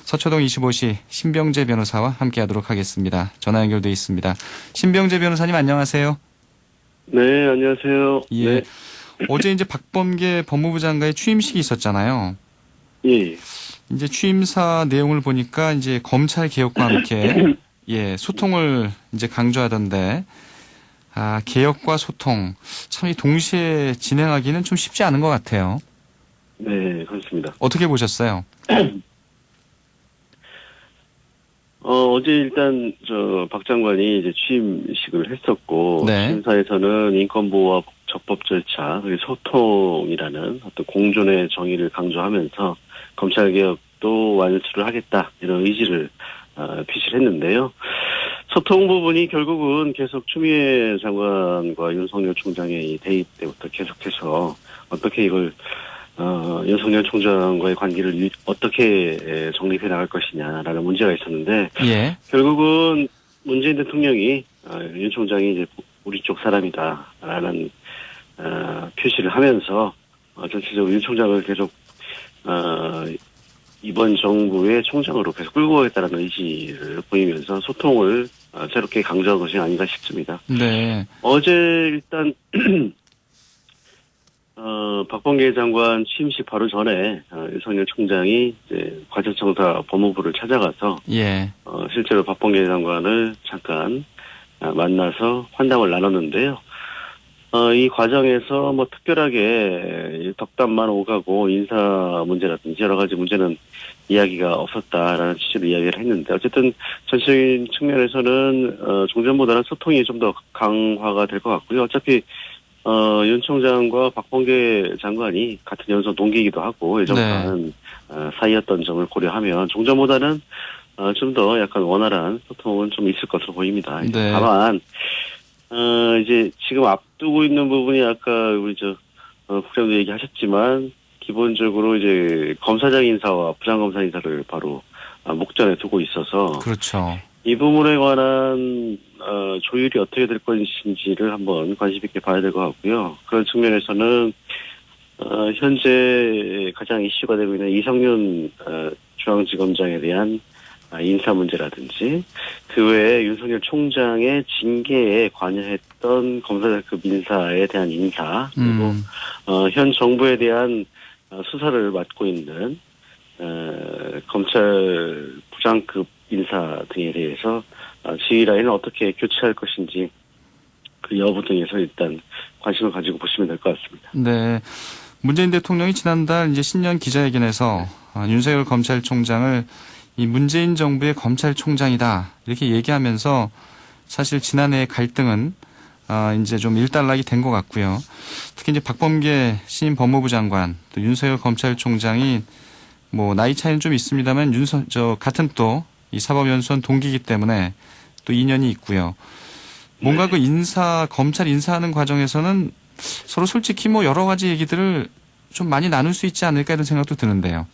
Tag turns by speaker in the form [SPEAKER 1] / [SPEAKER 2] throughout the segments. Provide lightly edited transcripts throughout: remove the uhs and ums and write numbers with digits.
[SPEAKER 1] 서초동 25시 신병재 변호사와 함께하도록 하겠습니다. 전화 연결돼 있습니다. 신병재 변호사님 안녕하세요.
[SPEAKER 2] 네, 안녕하세요.
[SPEAKER 1] 예.
[SPEAKER 2] 네.
[SPEAKER 1] 어제 이제 박범계 법무부 장관의 취임식이 있었잖아요.
[SPEAKER 2] 예.
[SPEAKER 1] 이제 취임사 내용을 보니까 이제 검찰 개혁과 함께 소통을 이제 강조하던데, 개혁과 소통 참 이 동시에 진행하기는 좀 쉽지 않은 것 같아요.
[SPEAKER 2] 네, 그렇습니다.
[SPEAKER 1] 어떻게 보셨어요?
[SPEAKER 2] 어제 일단 박 장관이 이제 취임식을 했었고,
[SPEAKER 1] 네.
[SPEAKER 2] 취임사에서는 인권보호와 적법 절차, 그리고 소통이라는 어떤 공존의 정의를 강조하면서 검찰 개혁도 완수를 하겠다 이런 의지를 표시를 했는데요. 소통 부분이 결국은 계속 추미애 장관과 윤석열 총장의 대입 때부터 계속해서 어떻게 이걸 윤석열 총장과의 관계를 어떻게 정립해 나갈 것이냐라는 문제가 있었는데,
[SPEAKER 1] 예.
[SPEAKER 2] 결국은 문재인 대통령이 윤 총장이 이제 우리 쪽 사람이다라는 표시를 하면서 전체적으로 윤 총장을 계속 이번 정부의 총장으로 계속 끌고 가겠다는 의지를 보이면서 소통을 새롭게 강조한 것이 아닌가 싶습니다.
[SPEAKER 1] 네.
[SPEAKER 2] 어제 일단 박범계 장관 취임식 바로 전에 윤석열 총장이 이제 과정청사 법무부를 찾아가서
[SPEAKER 1] 예.
[SPEAKER 2] 실제로 박범계 장관을 잠깐 만나서 환담을 나눴는데요. 이 과정에서 뭐 특별하게 덕담만 오가고 인사 문제라든지 여러 가지 문제는 이야기가 없었다라는 취지로 이야기를 했는데, 어쨌든 전체적인 측면에서는 종전보다는 소통이 좀 더 강화가 될 것 같고요. 어차피 윤 총장과 박범계 장관이 같은 연서 동기이기도 하고 예전과는 사이였던 점을 고려하면 종전보다는 좀 더 약간 원활한 소통은 좀 있을 것으로 보입니다.
[SPEAKER 1] 네.
[SPEAKER 2] 다만 이제 지금 앞두고 있는 부분이 아까 우리 국장도 얘기하셨지만, 기본적으로 이제 검사장 인사와 부장검사 인사를 바로 목전에 두고 있어서,
[SPEAKER 1] 그렇죠.
[SPEAKER 2] 이 부분에 관한 조율이 어떻게 될 것인지를 한번 관심 있게 봐야 될 것 같고요. 그런 측면에서는 현재 가장 이슈가 되고 있는 이성윤 중앙지검장에 대한 인사 문제라든지, 그 외에 윤석열 총장의 징계에 관여했던 검사장급 인사에 대한 인사, 그리고 현 정부에 대한 수사를 맡고 있는 검찰 부장급 인사 등에 대해서 지휘 라인을 어떻게 교체할 것인지, 그 여부 등에서 일단 관심을 가지고 보시면 될 것 같습니다.
[SPEAKER 1] 네. 문재인 대통령이 지난달 이제 신년 기자회견에서 윤석열 검찰총장을 이 문재인 정부의 검찰총장이다 이렇게 얘기하면서, 사실 지난해의 갈등은 이제 좀 일단락이 된 것 같고요. 특히 이제 박범계 신임 법무부 장관, 또 윤석열 검찰총장이 뭐 나이 차이는 좀 있습니다만 같은 또 이 사법연수원 동기이기 때문에 또 인연이 있고요. 뭔가 그 검찰 인사하는 과정에서는 서로 솔직히 뭐 여러 가지 얘기들을 좀 많이 나눌 수 있지 않을까 이런 생각도 드는데요.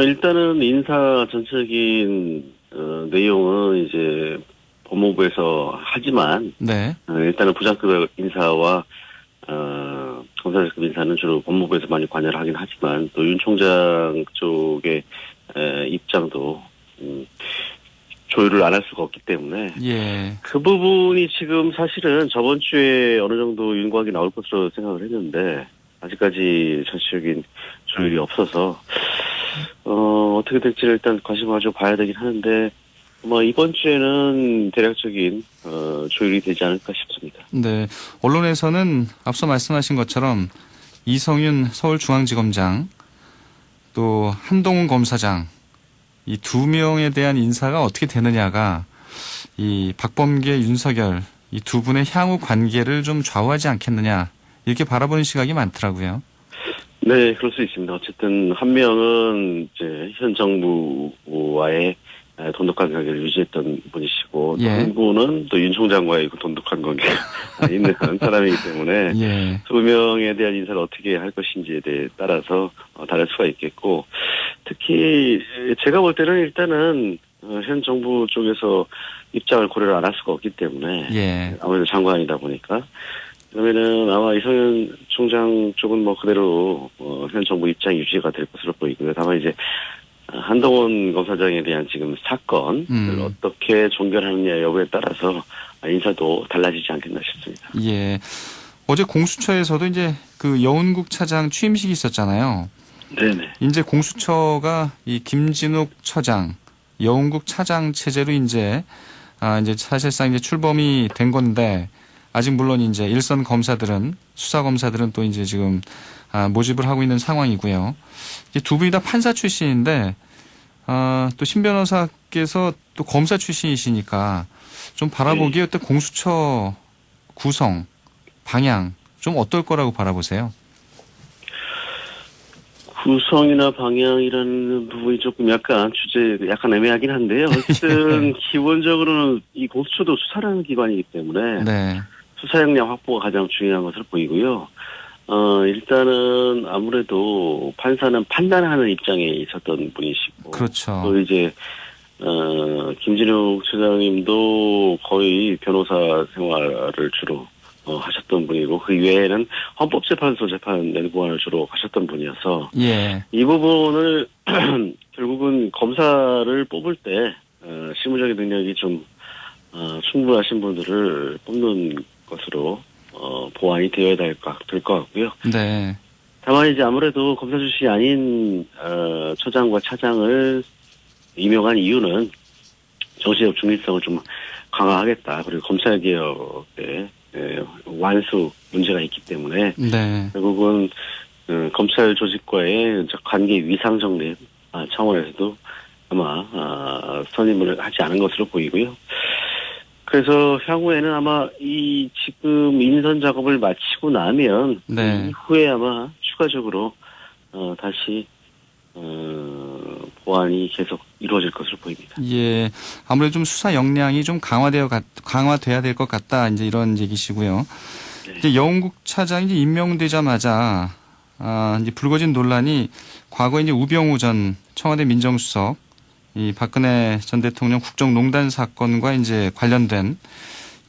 [SPEAKER 2] 일단은 인사 전체적인 내용은 이제 법무부에서 하지만,
[SPEAKER 1] 네.
[SPEAKER 2] 일단은 부장급 인사와 검사장급 인사는 주로 법무부에서 많이 관여를 하긴 하지만, 또 윤 총장 쪽의 입장도 조율을 안 할 수가 없기 때문에,
[SPEAKER 1] 예.
[SPEAKER 2] 그 부분이 지금 사실은 저번 주에 어느 정도 윤곽이 나올 것으로 생각을 했는데, 아직까지 전체적인 조율이 없어서 어떻게 될지를 일단 관심을 가지고 봐야 되긴 하는데, 뭐 이번 주에는 대략적인 조율이 되지 않을까 싶습니다.
[SPEAKER 1] 네. 언론에서는 앞서 말씀하신 것처럼 이성윤 서울중앙지검장, 또 한동훈 검사장, 이 두 명에 대한 인사가 어떻게 되느냐가 이 박범계, 윤석열 이 두 분의 향후 관계를 좀 좌우하지 않겠느냐 이렇게 바라보는 시각이 많더라고요.
[SPEAKER 2] 네, 그럴 수 있습니다. 어쨌든 한 명은 이제 현 정부와의 돈독한 관계를 유지했던 분이시고, 또 한 분은 또 윤 총장과의 그 돈독한 관계가 있는 사람이기 때문에, 두 명에 대한 인사를 어떻게 할 것인지에 따라서 다를 수가 있겠고, 특히 제가 볼 때는 일단은 현 정부 쪽에서 입장을 고려를 안 할 수가 없기 때문에, 아무래도 장관이다 보니까, 그러면은 아마 이성윤 총장 쪽은 뭐 그대로 현 정부 입장 유지가 될 것으로 보이고요. 다만 이제 한동훈 검사장에 대한 지금 사건을 어떻게 종결하느냐 여부에 따라서 인사도 달라지지 않겠나 싶습니다.
[SPEAKER 1] 예. 어제 공수처에서도 이제 그 여운국 차장 취임식이 있었잖아요.
[SPEAKER 2] 네네.
[SPEAKER 1] 이제 공수처가 이 김진욱 처장, 여운국 차장 체제로 이제 사실상 이제 출범이 된 건데 아직 물론 이제 일선 검사들은 수사 검사들은 또 이제 지금 모집을 하고 있는 상황이고요. 이제 두 분이 다 판사 출신인데 또 신 변호사께서 또 검사 출신이시니까 좀 바라보기에 또 공수처 구성 방향 좀 어떨 거라고 바라보세요?
[SPEAKER 2] 구성이나 방향이라는 부분이 조금 약간 약간 애매하긴 한데요. 어쨌든 기본적으로는 이 공수처도 수사라는 기관이기 때문에
[SPEAKER 1] 네.
[SPEAKER 2] 수사 역량 확보가 가장 중요한 것으로 보이고요. 일단은 아무래도 판사는 판단하는 입장에 있었던 분이시고.
[SPEAKER 1] 그렇죠.
[SPEAKER 2] 또 이제, 김진욱 처장님도 거의 변호사 생활을 주로 하셨던 분이고, 그 외에는 헌법재판소 재판 연구원을 주로 하셨던 분이어서,
[SPEAKER 1] 예.
[SPEAKER 2] 이 부분을 결국은 검사를 뽑을 때, 실무적인 능력이 좀, 충분하신 분들을 뽑는 것으로, 보완이 되어야 될 것 같고요.
[SPEAKER 1] 네.
[SPEAKER 2] 다만 이제 아무래도 검사 출신이 아닌, 처장과 차장을 임명한 이유는 정치적 중립성을 좀 강화하겠다. 그리고 검찰개혁에 완수 문제가 있기 때문에
[SPEAKER 1] 네.
[SPEAKER 2] 결국은 검찰 조직과의 관계 위상 정립 차원에서도 아마 선임을 하지 않은 것으로 보이고요. 그래서 향후에는 아마 이 지금 인선 작업을 마치고 나면
[SPEAKER 1] 네.
[SPEAKER 2] 이후에 아마 추가적으로 다시 보완이 계속 이루어질 것으로 보입니다.
[SPEAKER 1] 예. 아무래도 좀 수사 역량이 좀 강화돼야 될 것 같다. 이제 이런 얘기시고요.
[SPEAKER 2] 네.
[SPEAKER 1] 이제 여운국 차장이 이제 임명되자마자 이제 불거진 논란이 과거 이제 우병우 전 청와대 민정수석 이 박근혜 전 대통령 국정농단 사건과 이제 관련된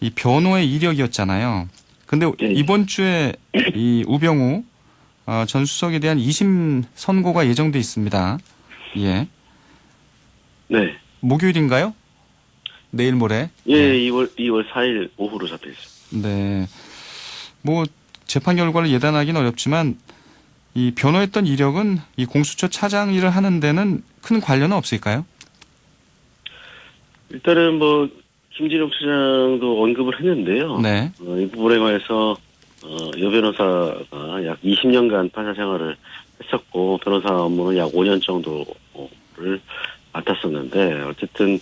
[SPEAKER 1] 이 변호의 이력이었잖아요. 근데
[SPEAKER 2] 네.
[SPEAKER 1] 이번 주에 이 우병우 전 수석에 대한 2심 선고가 예정돼 있습니다. 예.
[SPEAKER 2] 네.
[SPEAKER 1] 목요일인가요? 내일 모레?
[SPEAKER 2] 예, 2월 4일 오후로 잡혀 있습니다.
[SPEAKER 1] 네. 뭐 재판 결과를 예단하기는 어렵지만 이 변호했던 이력은 이 공수처 차장 일을 하는 데는 큰 관련은 없을까요?
[SPEAKER 2] 일단은 뭐 김진욱 처장도 언급을 했는데요.
[SPEAKER 1] 네.
[SPEAKER 2] 이 부분에 관해서 여 변호사가 약 20년간 판사 생활을 했었고 변호사 업무는 약 5년 정도를 맡았었는데 어쨌든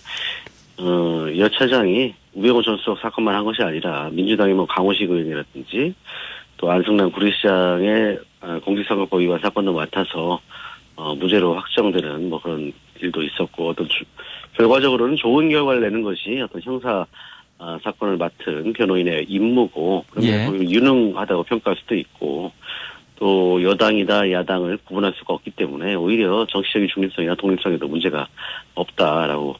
[SPEAKER 2] 여 차장이 우병우 전 수석 사건만 한 것이 아니라 민주당의 뭐 강호식 의원이라든지 또 안승남 구리시장의 공직선거법 위반 사건도 맡아서 무죄로 확정되는 뭐 그런 일도 있었고 어떤 결과적으로는 좋은 결과를 내는 것이 어떤 형사 사건을 맡은 변호인의 임무고
[SPEAKER 1] 예.
[SPEAKER 2] 그러면 유능하다고 평가할 수도 있고 또 여당이다 야당을 구분할 수가 없기 때문에 오히려 정치적인 중립성이나 독립성에도 문제가 없다라고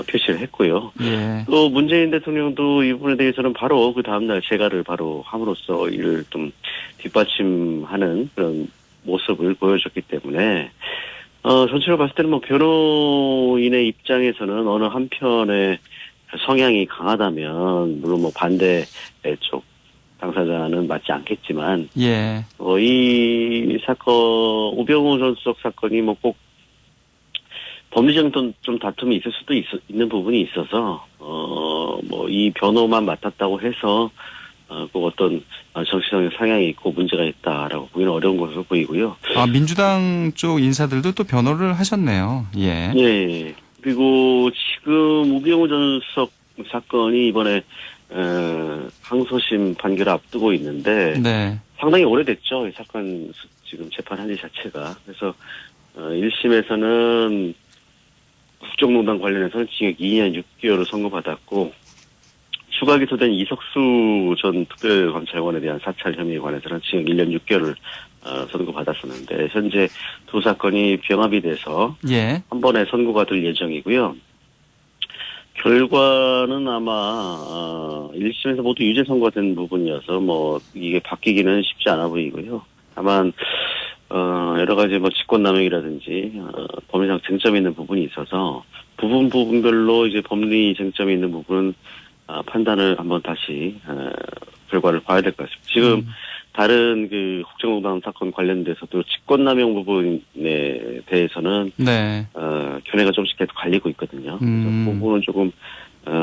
[SPEAKER 2] 표시를 했고요.
[SPEAKER 1] 예.
[SPEAKER 2] 또 문재인 대통령도 이 부분에 대해서는 바로 그 다음날 재가를 바로 함으로써 이를 좀 뒷받침하는 그런 모습을 보여줬기 때문에 전체로 봤을 때는 뭐 변호인의 입장에서는 어느 한편의 성향이 강하다면 물론 뭐 반대 쪽 당사자는 맞지 않겠지만
[SPEAKER 1] 예.
[SPEAKER 2] 이 사건 우병우 전 수석 사건이 뭐 꼭 법리적 좀 다툼이 있을 수도 있는 부분이 있어서 뭐 이 변호만 맡았다고 해서 꼭 어떤 정치적인 성향이 있고 문제가 있다라고 보기는 어려운 것으로 보이고요.
[SPEAKER 1] 민주당 쪽 인사들도 또 변호를 하셨네요. 예.
[SPEAKER 2] 예. 그리고 지금 우병우 전 수석 사건이 이번에 항소심 판결을 앞두고 있는데
[SPEAKER 1] 네.
[SPEAKER 2] 상당히 오래됐죠. 이 사건 지금 재판한 지 자체가. 그래서 1심에서는 국정농단 관련해서는 징역 2년 6개월을 선고받았고 추가 기소된 이석수 전 특별검찰관에 대한 사찰 혐의에 관해서는 징역 1년 6개월을 선고받았었는데 현재 두 사건이 병합이 돼서
[SPEAKER 1] 예.
[SPEAKER 2] 한 번에 선고가 될 예정이고요. 결과는 아마 1심에서 모두 유죄 선고가 된 부분이어서 뭐 이게 바뀌기는 쉽지 않아 보이고요. 다만 여러 가지 뭐 직권남용이라든지, 법리상 쟁점이 있는 부분이 있어서 부분별로 이제 법리 쟁점이 있는 부분은 판단을 한번 다시, 결과를 봐야 될 것 같습니다. 지금 다른 그 국정농단 사건 관련돼서도 직권남용 부분에 대해서는,
[SPEAKER 1] 네.
[SPEAKER 2] 견해가 조금씩 계속 갈리고 있거든요. 그래서 그 부분은 조금,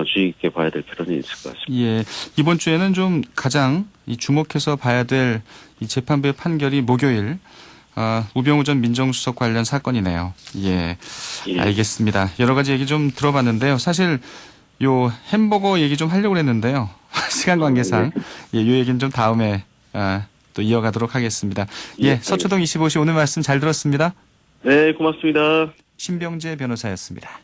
[SPEAKER 2] 주의 깊게 봐야 될 필요는 있을 것 같습니다.
[SPEAKER 1] 예. 이번 주에는 좀 가장 이 주목해서 봐야 될 이 재판부의 판결이 목요일, 우병우 전 민정수석 관련 사건이네요. 예.
[SPEAKER 2] 예.
[SPEAKER 1] 알겠습니다. 여러 가지 얘기 좀 들어봤는데요. 사실 요 햄버거 얘기 좀 하려고 했는데요. 시간 관계상. 예, 요 얘기는 좀 다음에, 또 이어가도록 하겠습니다. 예. 서초동 25시 오늘 말씀 잘 들었습니다.
[SPEAKER 2] 네, 고맙습니다.
[SPEAKER 1] 신병재 변호사였습니다.